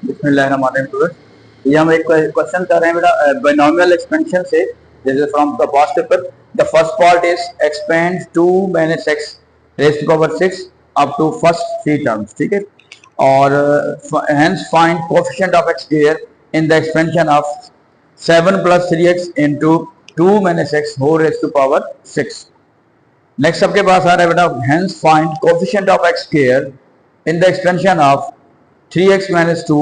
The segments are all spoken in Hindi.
बिस्मिल्लाहिर्रहमानिर्रहीम। ये हम एक क्वेश्चन कर रहे हैं बेटा बाइनोमियल एक्सपेंशन से, जैसे from the past paper. The first part is expand 2 minus x raise to power 6 up to first 3 terms, ठीक है। और hence find coefficient of x here in the expansion of 7 plus 3x into 2 minus x whole raise to power 6। Next आपके पास आ रहा है बेटा, hence find coefficient of x here in the expansion of 3x minus 2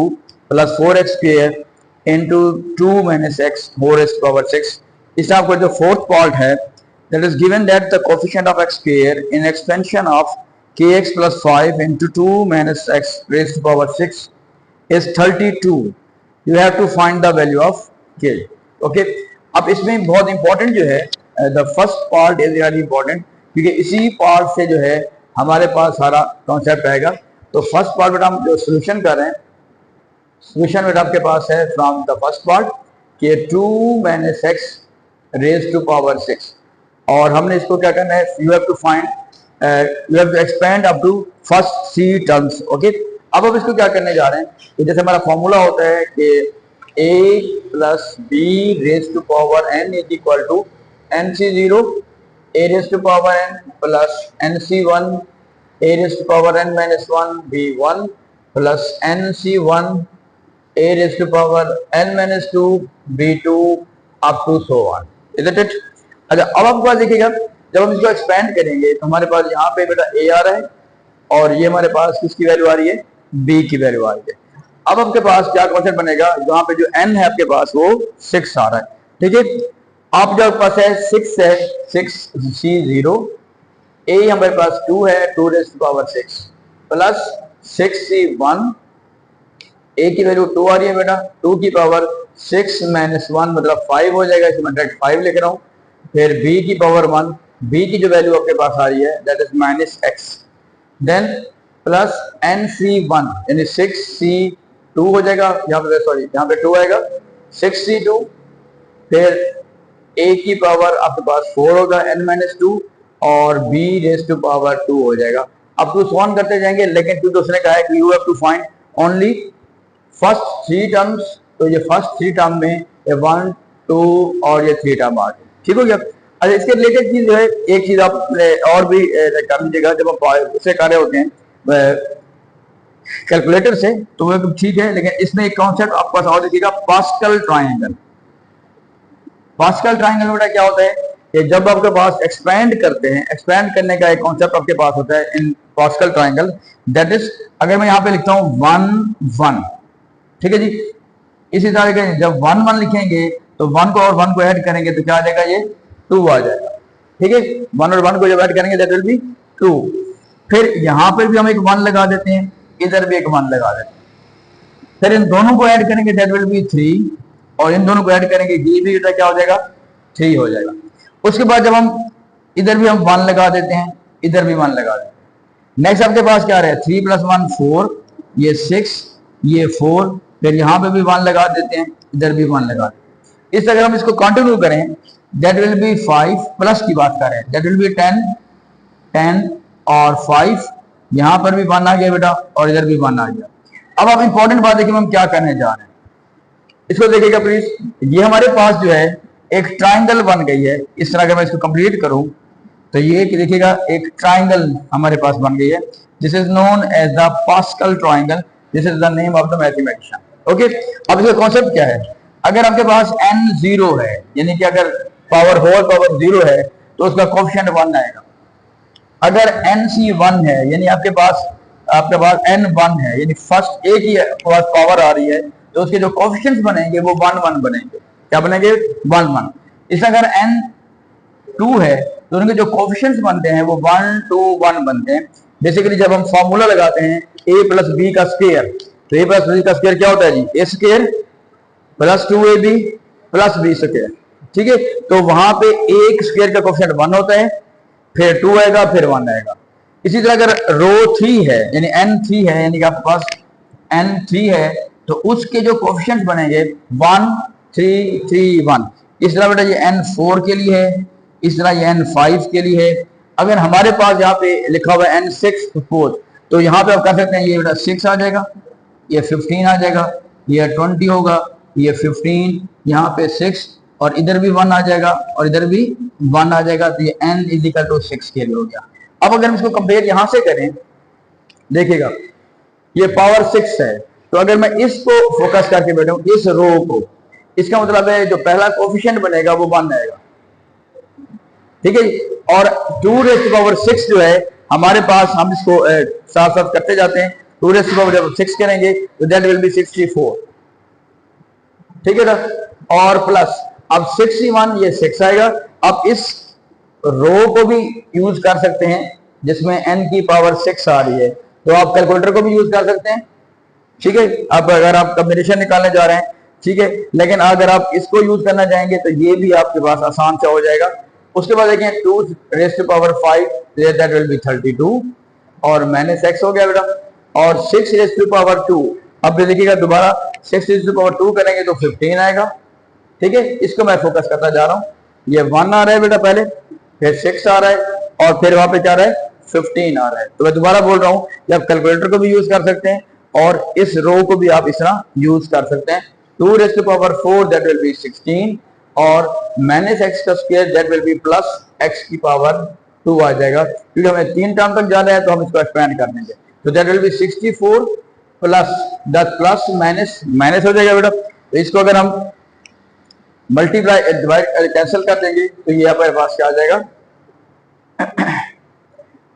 plus 4x square into 2 minus x whole raised to power 6। इस आपको जो फोर्थ पार्ट है, that is given that the coefficient of x square in expansion of kx plus 5 into 2 minus x raised to power 6 is 32। You have to find the value of k। Okay, अब इसमें बहुत इंपॉर्टेंट जो है the first part is really important, क्योंकि इसी पार्ट से जो है हमारे पास सारा कॉन्सेप्ट आएगा। तो फर्स्ट पार्ट बेटा हम जो सोल्यूशन कर रहे हैं, सोल्यूशन बेटा आपके पास है फ्रॉम द फर्स्ट पार्ट के 2 minus x raise to power 6, और हमने इसको क्या करना है, you have to find, you have to expand up to first 3 terms. Okay, अब इसको क्या करने जा रहे हैं, तो जैसे हमारा फॉर्मूला होता है कि a plus b raise to power n is equal to nc0 a raise to power n plus nc1 a raised to power n minus 1 b1 plus nc1 a raised to power n minus 2 b2 up to so on, isn't it? अच्छा, अब आपके पास देखिएगा, जब हम इसको एक्सपेंड करेंगे तो हमारे पास यहाँ पे बेटा a आ रहा है, और ये हमारे पास किसकी वैल्यू आ रही है, b की वैल्यू आ रही है। अब आपके पास क्या कॉन्सेप्ट बनेगा, जहाँ पे जो n है आपके पास वो 6 आ रहा है, ठीक है। आप जो पास है 6 है, 6c0 a हमारे पास 2 है, 2 raise to power 6 plus 6c1 a की वैल्यू 2 आ रही है बेटा, 2 की पावर 6 माइनस 1 मतलब 5 हो जाएगा, इसमें डायरेक्ट 5 लिख रहा हूँ। फिर b की पावर 1, b की जो वैल्यू आपके पास आ रही है that is minus x, then plus nc1 यानी 6c2 हो जाएगा, यहाँ पे सॉरी यहाँ पे 2 आएगा, 6c2, फिर a की पावर आपके पास 4 होगा n माइनस 2, और b रेज टू पावर 2 हो जाएगा। अब टू सॉल्व करते जाएंगे, लेकिन क्योंकि उसने कहा है कि you have to find only first 3 terms, तो ये फर्स्ट 3 टर्म में ये 1 2 और ये 3 टर्म आ गए, ठीक हो गया। अच्छा, इसके रिलेटेड चीज जो है, एक चीज आप और भी कर लीजिएगा, जब आप उससे कर रहे होते हैं कैलकुलेटर से तो वो ठीक है, लेकिन इसमें एक कॉन्सेप्ट आपके पास और देखिएगा, पास्कल ट्राइंगल। पास्कल ट्राइंगल बेटा क्या होता है कि जब आपके पास एक्सपेंड करते हैं, एक्सपेंड करने का एक कॉन्सेप्ट आपके पास होता है इन पास्कल ट्राइंगल, दैट इज, अगर मैं यहाँ पे लिखता हूँ 1 1, ठीक है जी, इसी तरह के जब 1 1 लिखेंगे तो 1 को और 1 को ऐड करेंगे तो क्या आ जाएगा, ये 2 आ जाएगा, ठीक है। 1 और 1 को जब ऐड करेंगे दैट विल बी 2। फिर यहाँ पर भी हम एक 1 लगा देते हैं, इधर भी एक 1 लगा देते हैं, फिर इन दोनों को ऐड करेंगे दैट विल बी 3, और इन दोनों को ऐड करेंगे ये भी क्या हो जाएगा, 3 हो जाएगा। उसके बाद जब हम इधर भी हम 1 लगा देते हैं, इधर भी 1 लगा देते हैं। नेक्स्ट आपके पास क्या रहा है, 3 प्लस 1 4, ये 6, ये 4, फिर यहाँ पे भी 1 लगा देते हैं, इधर भी 1 लगा देते हैं। इस तरह हम इसको कंटिन्यू करें दैट विल बी 5 प्लस की बात करें दैट विल बी 10 10 और 5, यहाँ पर भी 1 आ गया बेटा, और इधर भी 1 आ गया। अब आप इंपॉर्टेंट बात देखिए, हम क्या करने जा रहे हैं, इसको देखिएगा प्लीज। ये हमारे पास जो है एक ट्राइंगल बन गई है, इस तरह का मैं इसको कंप्लीट करूं तो ये देखिएगा एक ट्राइंगल हमारे पास बन गई है, this is known as the Pascal triangle, this is the name of the mathematician. Okay, अब इसका कॉन्सेप्ट क्या है, अगर आपके पास n 0 है, यानी कि अगर पावर होल पावर 0 है तो उसका कोएफिशिएंट 1 आएगा। अगर nc1 है, यानी आपके पास n 1 है, यानी फर्स्ट एक ही पावर आ रही है, तो उसके जो कोएफिशिएंट्स बनेंगे वो 1 1 बनेंगे, क्या बनेंगे, 1 1। इस अगर n2 है तो उनके जो कोएफिशिएंट्स बनते हैं वो 1 2 1 बनते हैं। बेसिकली जब हम फॉर्मूला लगाते हैं a प्लस बी का स्क्वायर, तो a प्लस बी का स्क्वायर क्या होता है जी, a square plus 2ab plus b square, ठीक है। तो वहां पे एक स्क्वायर का कोएफिशिएंट 1 होता है, फिर 2 आएगा, फिर 1 आएगा। इसी तरह अगर रो 3 है, यानी n3 है, यानी कि आपके पास n3 है, तो उसके जो कोएफिशिएंट्स बनेंगे 1 3 3 1। इस तरह बेटा ये n4 के लिए है, इस तरह ये n5 के लिए है। अगर हमारे पास यहाँ पे लिखा हुआ है n6 सपोज, तो यहाँ पे आप कर सकते हैं ये बेटा 6 आ जाएगा, ये 15 आ जाएगा, ये 20 होगा, ये 15, यहाँ पे 6 और इधर भी 1 आ जाएगा और इधर भी 1 आ जाएगा, तो ये n इज इक्वल टू 6 के लिए हो गया। अब अगर हम इसको कंपेयर यहां से करें, देखिएगा ये पावर 6 है, तो अगर मैं इसको फोकस करके बैठूं इस रो को, इसका मतलब है जो पहला कोफिशिएंट बनेगा वो 1 आएगा, ठीक है। और 2 रेज़ टू पावर 6 जो है हमारे पास, हम इसको साथ साथ करते जाते हैं, 2 रेज़ टू पावर जब 6 करेंगे तो दैट विल बी 64, ठीक है ना। और प्लस अब 61 ये 6 आएगा। अब इस रो को भी यूज कर सकते हैं जिसमें n की पावर 6 आ रही है, तो आप कैलकुलेटर को भी यूज कर सकते हैं, ठीक है। अब अगर आप कॉम्बिनेशन निकालने जा रहे हैं, ठीक है, लेकिन अगर आप इसको यूज करना चाहेंगे तो ये भी आपके पास आसान सा हो जाएगा। उसके बाद देखें 2 raise to power 5 that will be 32 और माइनस x हो गया बेटा, और 6 रेज़ टू पावर 2, अब देखिएगा दोबारा 6 रेज़ टू पावर 2 करेंगे तो 15 आएगा, ठीक है। इसको मैं फोकस करता जा रहा हूं, ये 1 आ रहा है बेटा पहले, फिर 6 आ रहा है और फिर वहां पे क्या आ रहा है 15 आ रहा है। तो मैं दोबारा बोल रहा हूं कि आप कैलकुलेटर को भी यूज कर सकते हैं और इस रो को भी आप इस तरह यूज कर सकते हैं। 2 raise to power 4 that will be 16 और माइनस x का square that will be plus x की पावर 2 आ जाएगा, क्योंकि हमें 3 टर्म तक जाना है तो हम इसको एक्सपेंड कर देंगे। तो that will B 64 plus plus minus minus हो जाएगा बेटा। तो इसको अगर हम मल्टीप्लाई डिवाइड कैंसिल कर देंगे तो ये हमारे पास क्या आ जाएगा,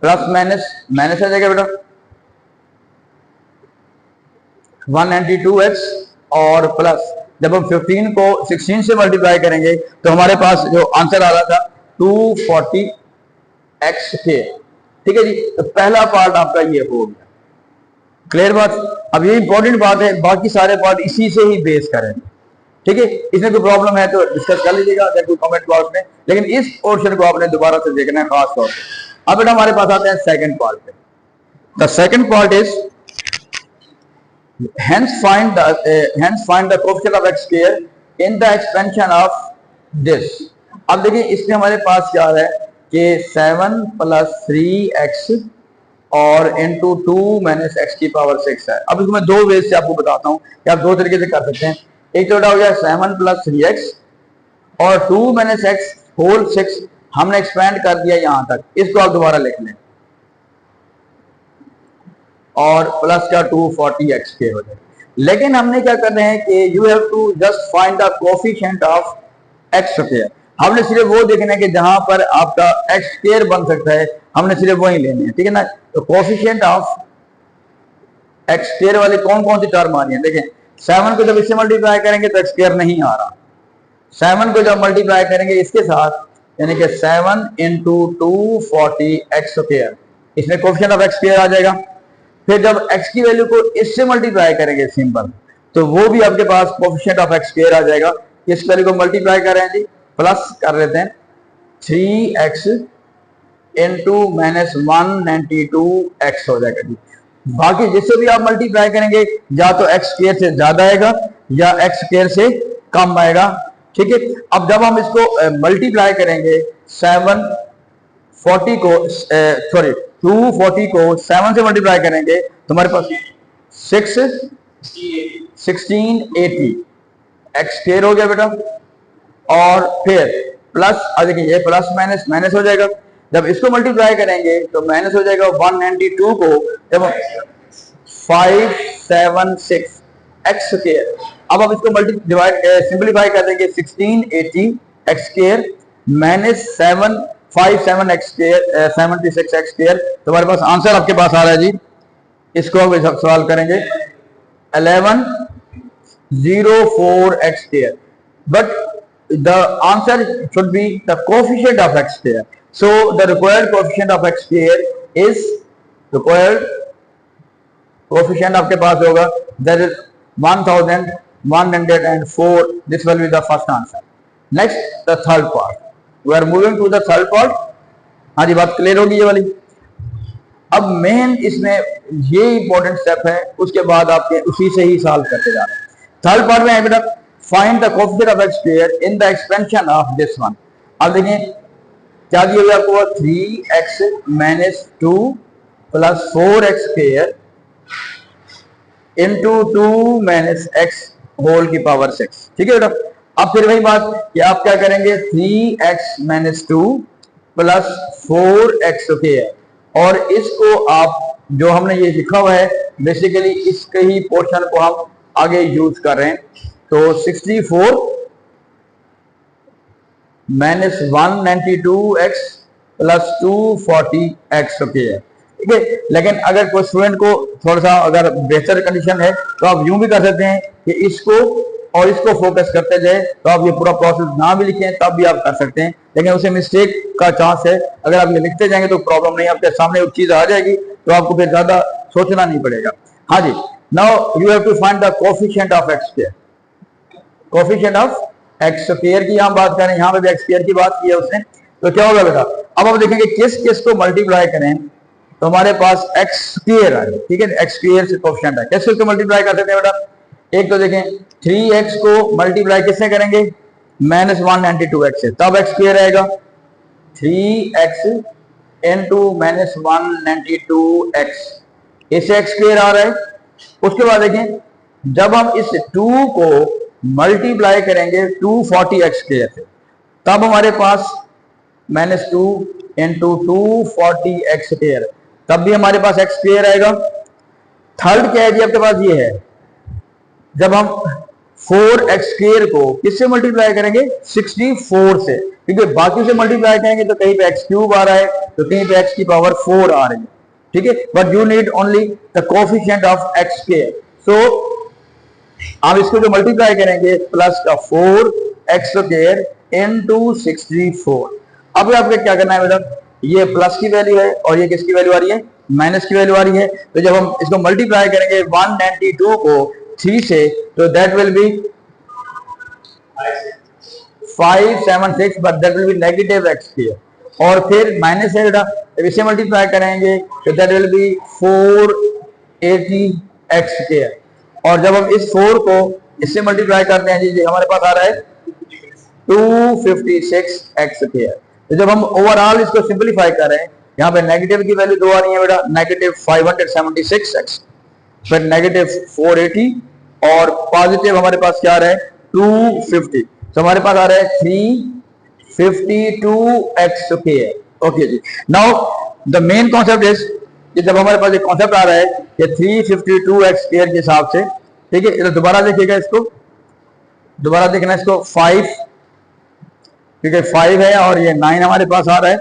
प्लस माइनस माइनस आ जाएगा बेटा 192x और प्लस जब हम 15 को 16 से मल्टीप्लाई करेंगे तो हमारे पास जो आंसर आ रहा था 240x के, ठीक है जी। तो पहला पार्ट आपका ये हो गया, क्लियर बात। अब ये इंपॉर्टेंट बात है, बाकी सारे पार्ट इसी से ही बेस करें, ठीक है। इसमें कोई प्रॉब्लम है तो डिस्कस कर लीजिएगा अगर कोई कमेंट बॉक्स में, लेकिन इस पोर्शन को आपने दोबारा से देखना है खास तौर पे। अब बेटा हमारे पास आते हैं सेकंड पार्ट पे। The second part is hence find the coefficient of x square in the expansion of this। अब देखिए इसमें हमारे पास क्या है कि 7 प्लस 3x और इंटू 2 माइनस x की पावर 6 है। अब इसको मैं दो वेज से आपको बताता हूं कि आप दो तरीके से कर सकते हैं। एक तो हो गया 7 प्लस 3x और 2 माइनस x होल 6 हमने एक्सपेंड कर दिया यहां तक, इसको आप दोबारा लिख लें और प्लस का 240x के हो जाए। लेकिन हमने क्या करना है कि you have to just find the coefficient of x square. हमने सिर्फ वो देखना है कि जहां पर आपका x स्क्वायर बन सकता है, हमने सिर्फ वही लेने हैं, ठीक है ना। तो कोफिशिएंट ऑफ x स्क्वायर वाले कौन कौन सी टर्म आ रही है, देखें 7 को जब इससे मल्टीप्लाई करेंगे तो x स्क्वायर नहीं आ रहा, 7 को जब मल्टीप्लाई करेंगे इसके साथ यानी कि 7 इंटू 240x स्क्वायर, इसमें कोफिशिएंट ऑफ x स्क्वायर आ जाएगा। फिर जब x की वैल्यू को इससे मल्टीप्लाई करेंगे सिंपल, तो वो भी आपके पास कोफिशिएंट ऑफ x स्क्वायर आ जाएगा। इस वैल्यू को मल्टीप्लाई कर रहे हैं जी, प्लस कर लेते हैं 3x इंटू माइनस 192x हो जाएगा जी। बाकी जिससे भी आप मल्टीप्लाई करेंगे या तो x स्क्वायर से ज्यादा आएगा या x स्क्वायर से कम आएगा, ठीक है। अब जब हम इसको मल्टीप्लाई करेंगे 740 को सॉरी 240 को 7 से मल्टीप्लाई करेंगे तो हमारे पास 1680 x स्क्वायर हो गया बेटा। और फिर प्लस देखिए ये प्लस माइनस माइनस हो जाएगा, जब इसको मल्टीप्लाई करेंगे तो माइनस हो जाएगा 192 को जब 576 x स्क्वायर। अब आप इसको डिवाइड सिंपलीफाई कर देंगे 1680 x square minus 757 x square 76 x square, तो हमारे पास आंसर आपके पास आ रहा है जी। इसको हम सवाल करेंगे 1104 x square, but the answer should be the coefficient of x square. So the required coefficient of x square is required coefficient आपके पास होगा that is 1104. This will be the first answer. Next the third part. We are moving to the third part. हाँ जी बात क्लियर होगी ये वाली। अब मेन इसमें ये इंपॉर्टेंट स्टेप है, उसके बाद आपके उसी से ही सॉल्व करते जा रहे हैं। थर्ड पार्ट में है बेटा find the coefficient of x square in the expansion of this one। अब देखिए क्या दिया हुआ आपको 3x minus 2 plus 4x square into 2 - x whole की पावर 6। ठीक है बेटा। अब फिर वही बात कि आप क्या करेंगे, 3x - 2 प्लस 4x ओके है, और इसको आप जो हमने ये लिखा हुआ है बेसिकली इसके ही पोर्शन को हम आगे यूज कर रहे हैं। तो 64 - 192x प्लस 240x ओके है। ठीक है। लेकिन अगर कोई स्टूडेंट को थोड़ा सा अगर बेहतर कंडीशन है तो आप यूं भी कर सकते हैं कि इसको और इसको फोकस करते जाए, तो आप ये पूरा प्रोसेस ना भी लिखें तब भी आप कर सकते हैं, लेकिन उसे मिस्टेक का चांस है। अगर आप ये लिखते जाएंगे तो प्रॉब्लम नहीं, आपके सामने एक चीज आ जाएगी तो आपको फिर ज्यादा सोचना नहीं पड़ेगा। हाँ जी, now you have to find the coefficient of x square. Coefficient of x square की हम बात करें, यहाँ पे भी एक्स स्क्वायर की बात की है उसने, तो क्या होगा बेटा, अब हम देखेंगे किस किस को मल्टीप्लाई करें तो हमारे पास एक्स स्क्वायर है। ठीक है, एक्स स्क्वायर से कोफिशिएंट है, कैसे उसको मल्टीप्लाई कर सकते हैं बेटा। एक तो देखें 3x को मल्टीप्लाई किससे करेंगे, -192x से, तब एक्स स्क्वायर आएगा 3x इंटू -192x, इसे एक्स स्क्वायर आ रहा है। उसके बाद देखें जब हम इस 2 को मल्टीप्लाई करेंगे 240x स्क्वायर से, तब हमारे पास -2 इंटू 240x स्क्वायर, तब भी हमारे पास एक्स स्क्वायर आएगा। थर्ड क्या है जी आपके पास, ये है जब हम 4x स्क्वायर को किससे मल्टीप्लाई करेंगे, 64 से, क्योंकि बाकी से मल्टीप्लाई करेंगे तो कहीं पे x क्यूब आ रहा है तो कहीं पे x की पावर 4 आ रही है। ठीक है, but you need only the coefficient of x square. So आप इसको जो मल्टीप्लाई करेंगे प्लस का 4x स्क्वायर इनटू 64। अब आपको क्या करना है बेटा, ये प्लस की वैल्यू है और ये किसकी वैल्यू आ रही है, माइनस की वैल्यू आ रही है। तो जब हम इसको मल्टीप्लाई करेंगे 192 को 3 से, तो that will B 576, but that will B negative x square, और फिर माइनस है बेटा, जब इसे मल्टीप्लाई करेंगे तो that will B 480 x square, और जब हम इस 4 को इससे मल्टीप्लाई करते हैं जी हमारे पास आ रहा है 256 एक्स स्क्वायर। तो जब हम ओवरऑल इसको सिंपलीफाई कर रहे हैं, यहाँ पे नेगेटिव की वैल्यू 2 आ रही है बेटा, नेगेटिव 576 एक्स, फिर नेगेटिव 480, और पॉजिटिव हमारे पास क्या आ रहा है 250, तो हमारे पास आ रहा है 352 एक्स स्क्वायर। ओके जी, now the main concept is कि जब हमारे पास एक कॉन्सेप्ट आ रहा है कि 352 एक्स स्क्वायर के हिसाब से, ठीक है, तो दोबारा देखिएगा इसको, दोबारा देखना इसको 5, क्योंकि 5 है और ये 9 हमारे पास आ रहा है।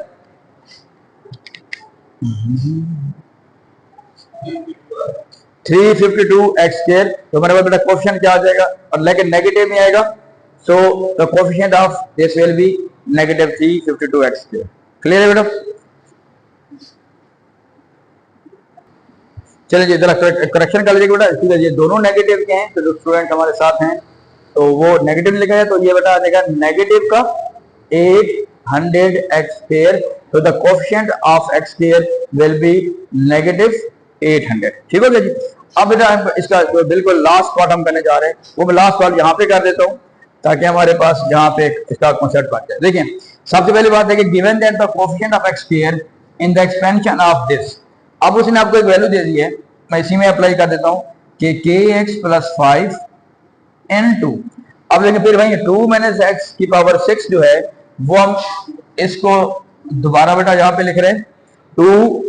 352 एक्स स्क्वायर, तो हमारे पास बेटा कोफिशिएंट क्या आ जाएगा, और लेकिन नेगेटिव नहीं आएगा, so the coefficient of this will be negative 352 x square. Clear है बेटा। चलिए जी जरा करेक्शन कर लीजिएगा बेटा, ठीक है, ये दोनों नेगेटिव के हैं, तो जो स्टूडेंट हमारे साथ हैं तो वो नेगेटिव लिखा है, तो ये बेटा आ जाएगा नेगेटिव का 800 एक्स स्क्वायर, तो the coefficient of x square will be negative 800। ठीक हो गया जी। अब बेटा इसका बिल्कुल लास्ट पार्ट हम करने जा रहे हैं, वो मैं लास्ट पार्ट यहाँ पे कर देता हूँ ताकि हमारे पास यहाँ पे इसका कॉन्सेप्ट बन जाए। देखिए सबसे पहली बात है कि given that the coefficient of x square in the expansion of this, अब उसने आपको एक वैल्यू दे दी है, मैं इसी में अप्लाई कर देता हूँ कि kx प्लस 5 n2। अब लेकिन फिर वही 2 - x की पावर 6 जो है वो हम इसको दोबारा बेटा यहाँ पे लिख रहे हैं 2,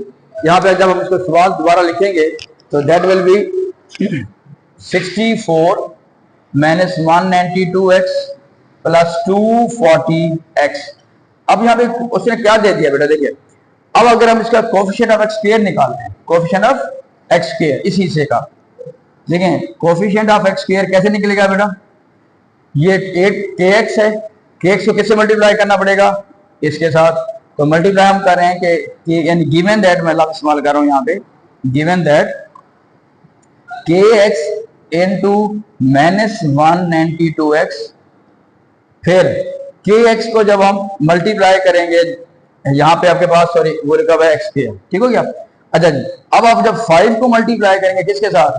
यहाँ पे जब हम इसको सवाल दोबारा लिखेंगे तो that will B 64 - 192x plus 240x। अब यहाँ पे उसने क्या दे दिया बेटा, देखिए अब अगर हम इसका कोफिशिएंट ऑफ एक्स स्क्वायर निकालते हैं, कोफिशिएंट ऑफ एक्स स्क्वायर इसी से का, देखें कोफिशिएंट ऑफ एक्स स्क्वायर कैसे निकलेगा बेटा, ये kx है, kx को किससे मल्टीप्लाई करना पड़ेगा, इसके साथ, तो मल्टीप्लाई हम कर रहे हैं कि यानी गिवन दैट, मैं लफ्ज इस्तेमाल कर रहा हूं यहाँ पे, given that kx into -192x, फिर kx को जब हम मल्टीप्लाई करेंगे, यहाँ पे आपके पास सॉरी वो लिखा हुआ है एक्स स्क्वायर, ठीक हो गया। अच्छा जी, अब आप जब 5 को मल्टीप्लाई करेंगे किसके साथ,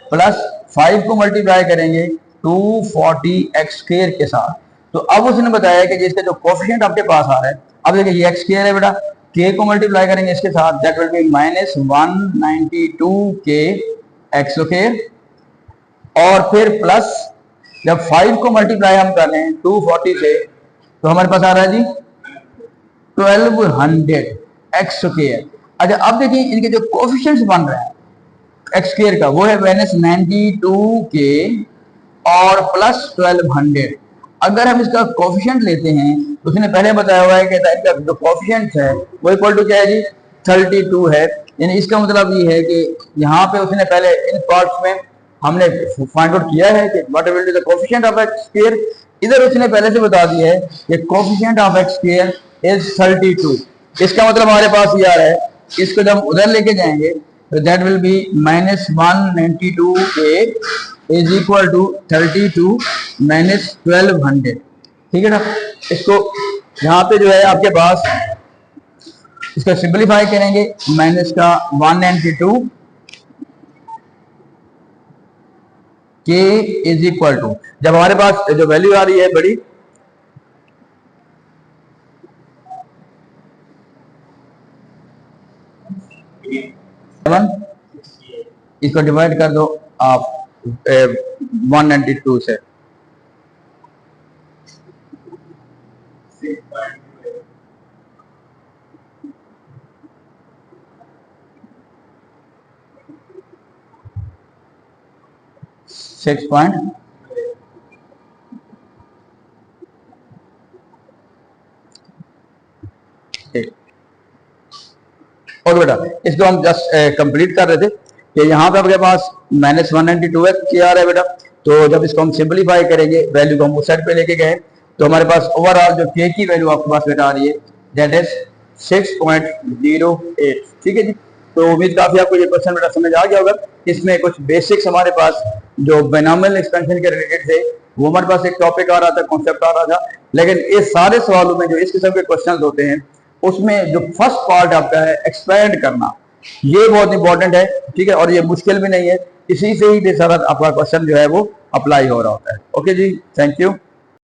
प्लस 5 को मल्टीप्लाई करेंगे 240 एक्स स्क्वायर के साथ, तो अब उसने बताया कि इसका जो कोफिशिएंट आपके पास आ रहा है, अब देखिए ये एक्स स्क्वायर है बेटा, k को मल्टीप्लाई करेंगे इसके साथ, that will be -192k x square और फिर प्लस जब 5 को मल्टीप्लाई हम कर रहे हैं 240 से तो हमारे पास आ रहा है जी 1200 एक्स स्क्वायर। अच्छा अब देखिए इनके जो कोफिशिएंट्स बन रहे हैं एक्स स्क्वायर का वो है -92k और प्लस 1200। अगर हम इसका कोफिशिएंट लेते हैं तो उसने पहले बताया हुआ है कि इनका जो कोफिशिएंट है वो इक्वल टू क्या है जी 32 है। यानी इसका मतलब ये है कि यहाँ पे उसने पहले इन पार्ट्स में हमने फाइंड आउट किया है कि what will be the coefficient of x square. इधर उसने पहले से बता दिया है कि coefficient of x square is 32। इसका मतलब हमारे पास ये आ रहा है, इसको जब हम उधर लेके जाएंगे तो that will be -192k is equal to 32 minus 1200। ठीक है ना। इसको यहाँ पे जो है आपके पास इसका सिंपलीफाई करेंगे माइनस का 192 k इज इक्वल टू, जब हमारे पास जो वैल्यू आ रही है बड़ी इसको डिवाइड कर दो आप 192 से। सिक्स पॉइंट और बेटा इसको हम जस्ट कंप्लीट कर रहे थे कि यहाँ पे आपके पास -192 क्या आ रहा है बेटा। तो जब इसको हम सिंपलीफाई करेंगे वैल्यू को हम उस साइड पे लेके गए तो हमारे पास ओवरऑल जो के की वैल्यू आपके पास बेटा आ रही है दैट इज 6.08। ठीक है जी। तो उम्मीद काफी आपको ये क्वेश्चन बेटा समझ आ गया होगा। इसमें कुछ बेसिक्स हमारे पास जो बायनॉमिनल एक्सपेंशन के रिलेटेड थे वो हमारे पास एक टॉपिक आ रहा था, कॉन्सेप्ट आ रहा था। लेकिन इस सारे सवालों में जो इस किस्म के क्वेश्चन होते हैं उसमें जो फर्स्ट पार्ट आपका है एक्सपेंड करना, ये बहुत इंपॉर्टेंट है। ठीक है। और ये मुश्किल भी नहीं है, इसी से ही सारा आपका क्वेश्चन जो है वो अप्लाई हो रहा होता है। ओके जी, थैंक यू।